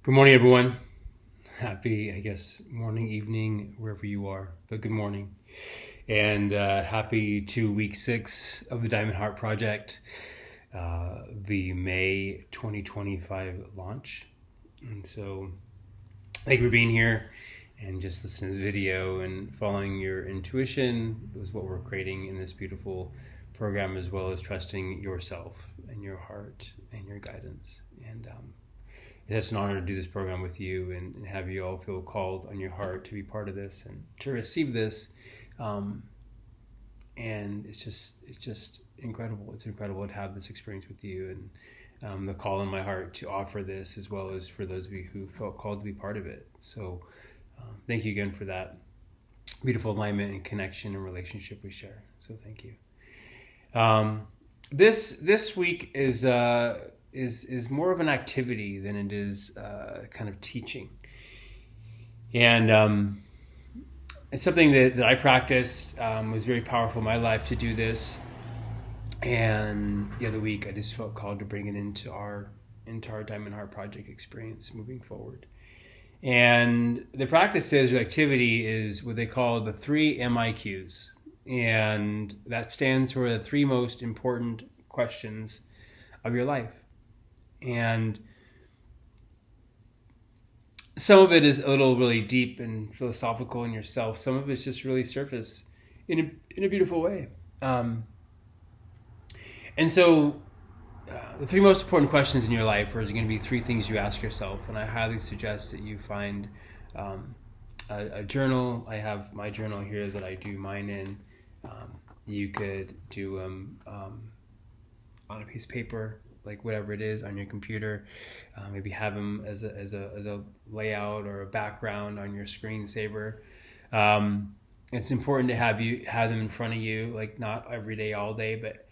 Good morning, everyone. Happy, morning, evening, wherever you are, but good morning. And happy to week 6 of the Diamond Heart Project, the May 2025 launch. And so thank you for being here and just listening to this video and following your intuition is what we're creating in this beautiful program, as well as trusting yourself and your heart and your guidance. And it's an honor to do this program with you and have you all feel called on your heart to be part of this and to receive this. And it's just incredible. It's incredible to have this experience with you and the call in my heart to offer this, as well as for those of you who felt called to be part of it. So thank you again for that beautiful alignment and connection and relationship we share. So thank you. This week is more of an activity than it is kind of teaching. And it's something that I practiced, was very powerful in my life to do this. And the other week I just felt called to bring it into our Diamond Heart Project experience moving forward. And the practice is, or activity is, what they call the 3 MIQs. And that stands for the 3 most important questions of your life. And some of it is a little really deep and philosophical in yourself. Some of it's just really surface in a beautiful way. And so the 3 most important questions in your life are going to be 3 things you ask yourself. And I highly suggest that you find a journal. I have my journal here that I do mine in. You could do them on a piece of paper, like whatever it is, on your computer. Maybe have them as a layout or a background on your screensaver. It's important to have them in front of you, like not every day, all day, but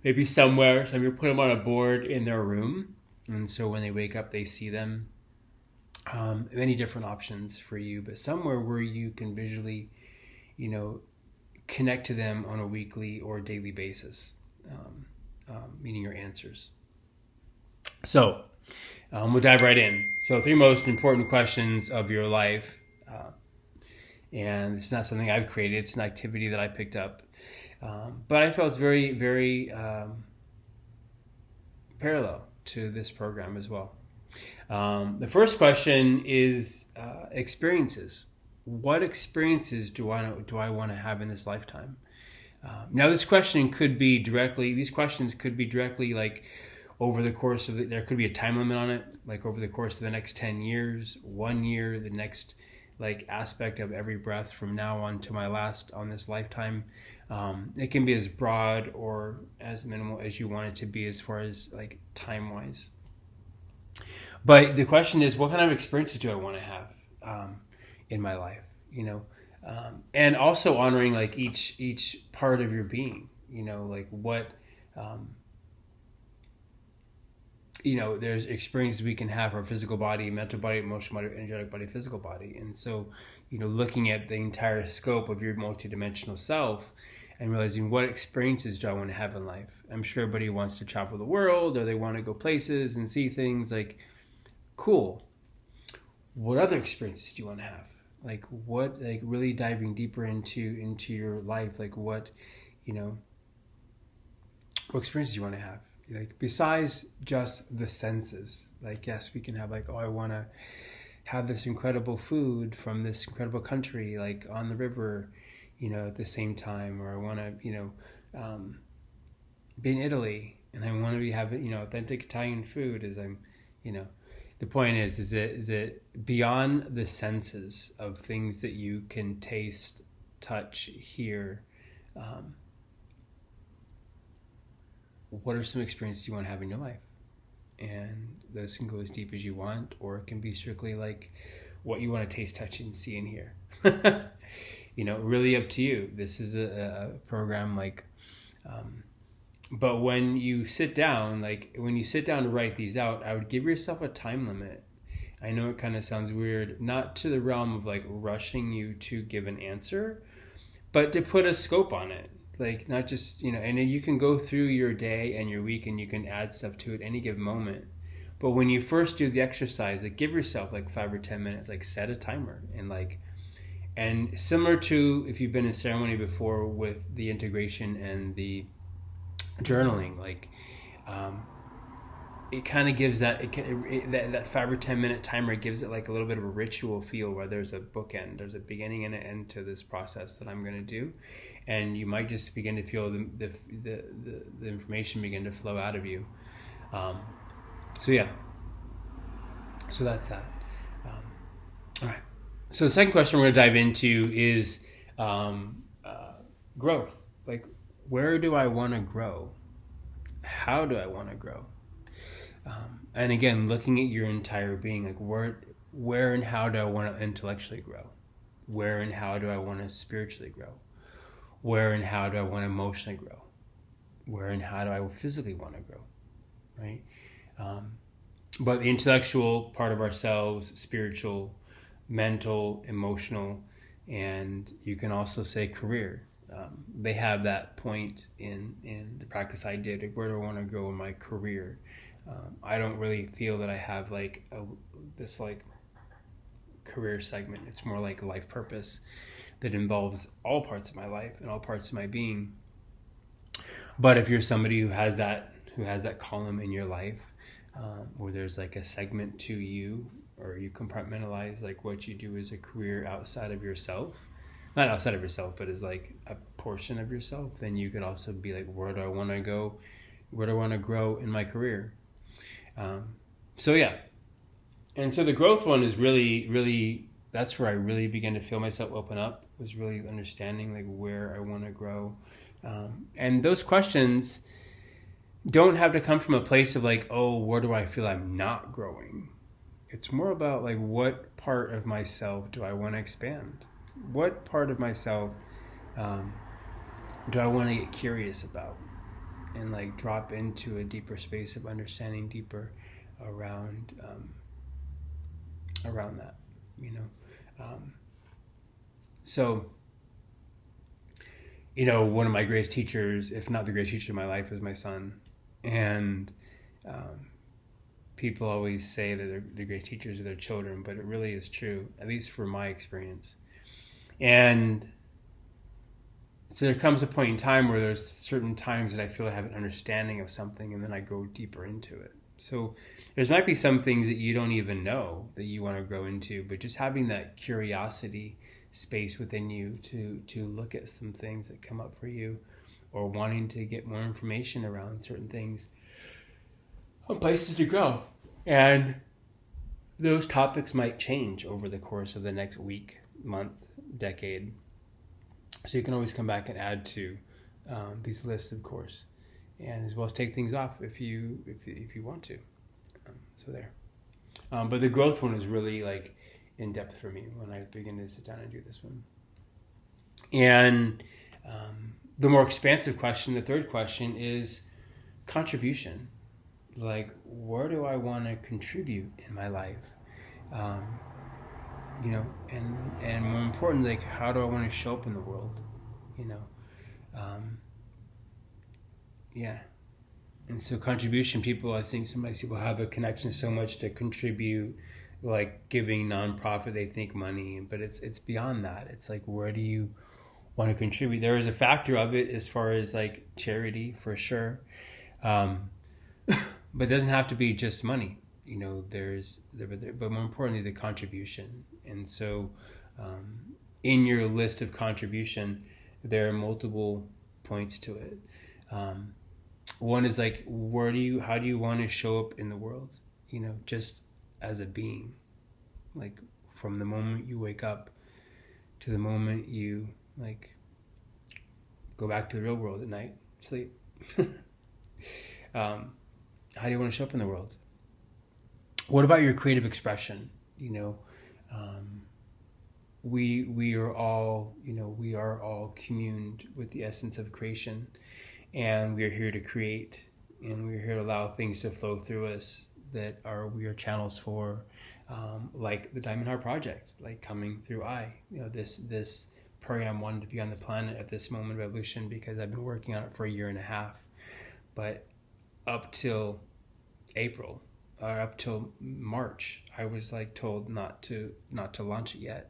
maybe somewhere. So you put them on a board in their room, and so when they wake up, they see them. Many different options for you, but somewhere where you can visually, connect to them on a weekly or daily basis, meaning your answers. So we'll dive right in. So 3 most important questions of your life. And it's not something I've created. It's an activity that I picked up. But I felt it's very, very parallel to this program as well. The first question is experiences. What experiences do I want to have in this lifetime? Now, these questions could be directly like over the course of there could be a time limit on it, like over the course of the next 10 years, 1 year, the next like aspect of every breath from now on to my last on this lifetime. It can be as broad or as minimal as you want it to be as far as like time wise. But the question is, what kind of experiences do I want to have in my life? And also honoring like each part of your being. Like what. There's experiences we can have our physical body, mental body, emotional body, energetic body, physical body. And so, looking at the entire scope of your multidimensional self and realizing what experiences do I want to have in life. I'm sure everybody wants to travel the world, or they want to go places and see things. Like, cool. What other experiences do you want to have? Like what, like really diving deeper into your life, like what experiences do you want to have? Like besides just the senses, like yes, we can have like, I want to have this incredible food from this incredible country, like on the river, at the same time, or I want to, be in Italy and I want to have authentic Italian food as I'm, the point is it beyond the senses of things that you can taste, touch, hear. What are some experiences you want to have in your life? And those can go as deep as you want, or it can be strictly like what you want to taste, touch, and see and hear. Really up to you. This is a program like, but when you sit down to write these out, I would give yourself a time limit. I know it kind of sounds weird, not to the realm of like rushing you to give an answer, but to put a scope on it. Like not just, and you can go through your day and your week and you can add stuff to it any given moment. But when you first do the exercise, like give yourself like 5 or 10 minutes, like set a timer, and similar to if you've been in ceremony before with the integration and the journaling, it kind of gives that that 5 or 10 minute timer gives it like a little bit of a ritual feel, where there's a bookend, there's a beginning and an end to this process that I'm going to do, and you might just begin to feel the information begin to flow out of you. So that's that. All right. So the second question we're going to dive into is growth. Like, where do I want to grow? How do I want to grow? And again, looking at your entire being, like where and how do I want to intellectually grow? Where and how do I want to spiritually grow? Where and how do I want to emotionally grow? Where and how do I physically want to grow? Right? But the intellectual part of ourselves, spiritual, mental, emotional, and you can also say career. They have that point in the practice I did. Like, where do I want to grow in my career? I don't really feel that I have like this career segment. It's more like a life purpose that involves all parts of my life and all parts of my being. But if you're somebody who has that column in your life, where there's like a segment to you, or you compartmentalize like what you do as a career outside of yourself, not outside of yourself, but as like a portion of yourself, then you could also be like, where do I want to go? Where do I want to grow in my career? And so the growth one is really, that's where I really began to feel myself open up, was really understanding like where I want to grow. And those questions don't have to come from a place of like, oh, where do I feel I'm not growing? It's more about like, what part of myself do I want to expand? What part of myself do I want to get curious about and like drop into a deeper space of understanding deeper around that, you know? So, you know, one of my greatest teachers, if not the greatest teacher of my life, is my son. And people always say that the greatest teachers are their children, but it really is true, at least for my experience. And so there comes a point in time where there's certain times that I feel I have an understanding of something, and then I go deeper into it. So there might be some things that you don't even know that you want to grow into, but just having that curiosity space within you to look at some things that come up for you, or wanting to get more information around certain things, on places to grow. And those topics might change over the course of the next week, month, decade. So you can always come back and add to these lists, of course, and as well as take things off if you want to. So there. But the growth one is really like in depth for me when I begin to sit down and do this one. And the more expansive question, the third question, is contribution. Like, where do I want to contribute in my life? You know, and more importantly, like, how do I want to show up in the world? You know, And so contribution, I think sometimes people have a connection so much to contribute, like giving nonprofit, they think money, but it's beyond that. It's like, where do you want to contribute? There is a factor of it as far as like charity, for sure. But it doesn't have to be just money. You know, but more importantly, the contribution. And so in your list of contribution, there are multiple points to it. One is like, how do you want to show up in the world? You know, just as a being, like from the moment you wake up to the moment you like go back to the real world at night, sleep. How do you want to show up in the world? What about your creative expression? You know, we are all communed with the essence of creation, and we are here to create, and we are here to allow things to flow through us that we are channels for, like the Diamond Heart Project, like coming through I. You know, this program wanted to be on the planet at this moment of evolution because I've been working on it for a year and a half, but up till April up till March, I was like told not to launch it yet.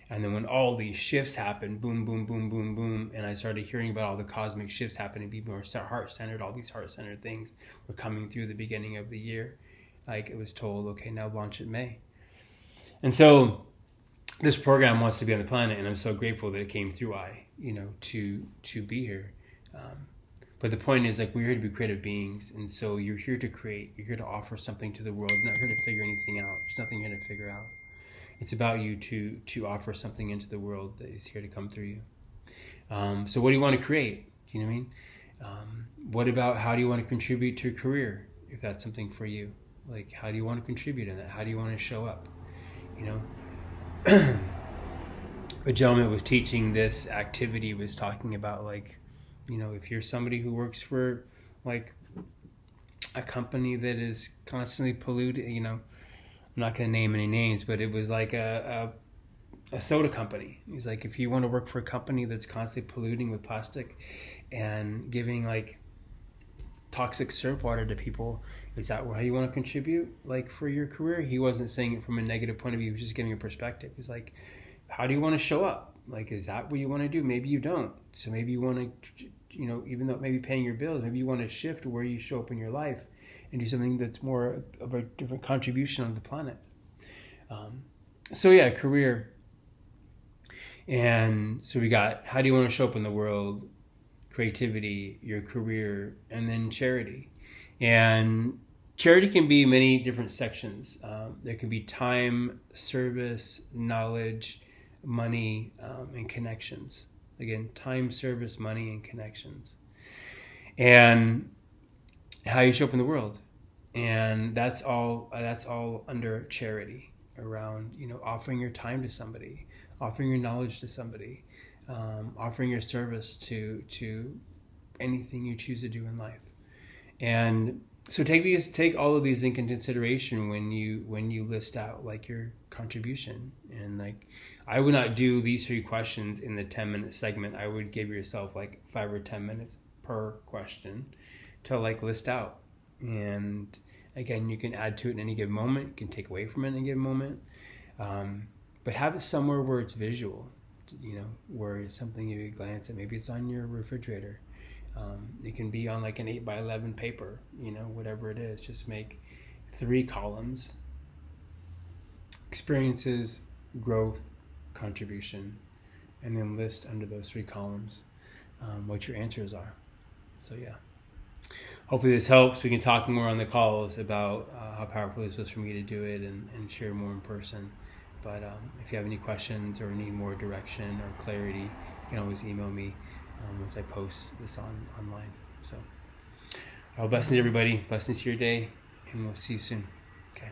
And then when all these shifts happened, boom, boom, boom, boom, boom, and I started hearing about all the cosmic shifts happening, people were heart-centered, all these heart-centered things were coming through the beginning of the year. Like it was told, okay, now launch in May. And so this program wants to be on the planet, and I'm so grateful that it came through to be here. But the point is, like, we're here to be creative beings, and so you're here to create. You're here to offer something to the world. You're not here to figure anything out. There's nothing here to figure out. It's about you to offer something into the world that is here to come through you. So what do you want to create? Do you know what I mean? What about how do you want to contribute to your career, if that's something for you? Like, how do you want to contribute in that? How do you want to show up? A gentleman was teaching this activity was talking about, like, if you're somebody who works for like a company that is constantly polluted, I'm not going to name any names, but it was like a soda company. He's like, if you want to work for a company that's constantly polluting with plastic and giving like toxic syrup water to people, is that how you want to contribute, like, for your career? He wasn't saying it from a negative point of view. He was just giving a perspective. He's like, how do you want to show up? Like, is that what you want to do? Maybe you don't. So maybe you want to, even though it may be paying your bills, maybe you want to shift where you show up in your life and do something that's more of a different contribution on the planet. Career. And so we got, how do you want to show up in the world? Creativity, your career, and then charity. And charity can be many different sections. There can be time, service, knowledge, money, and connections. Again, time, service, money, and connections. And how you show up in the world. And that's all under charity, around, offering your time to somebody, offering your knowledge to somebody, offering your service to anything you choose to do in life. And so take all of these into consideration when you list out, like, your contribution. And, like, I would not do these 3 questions in the 10-minute segment. I would give yourself like 5 or 10 minutes per question to, like, list out. And again, you can add to it in any given moment. You can take away from it in any given moment. But have it somewhere where it's visual, where it's something you could glance at. Maybe it's on your refrigerator. It can be on like an 8x11 paper, whatever it is. Just make 3 columns: experiences, growth, contribution, and then list under those 3 columns what your answers are. So yeah, hopefully this helps. We can talk more on the calls about how powerful this was for me to do it and share more in person. But if you have any questions or need more direction or clarity, you can always email me once I post this online. So blessings, everybody. Blessings to your day, and we'll see you soon. Okay.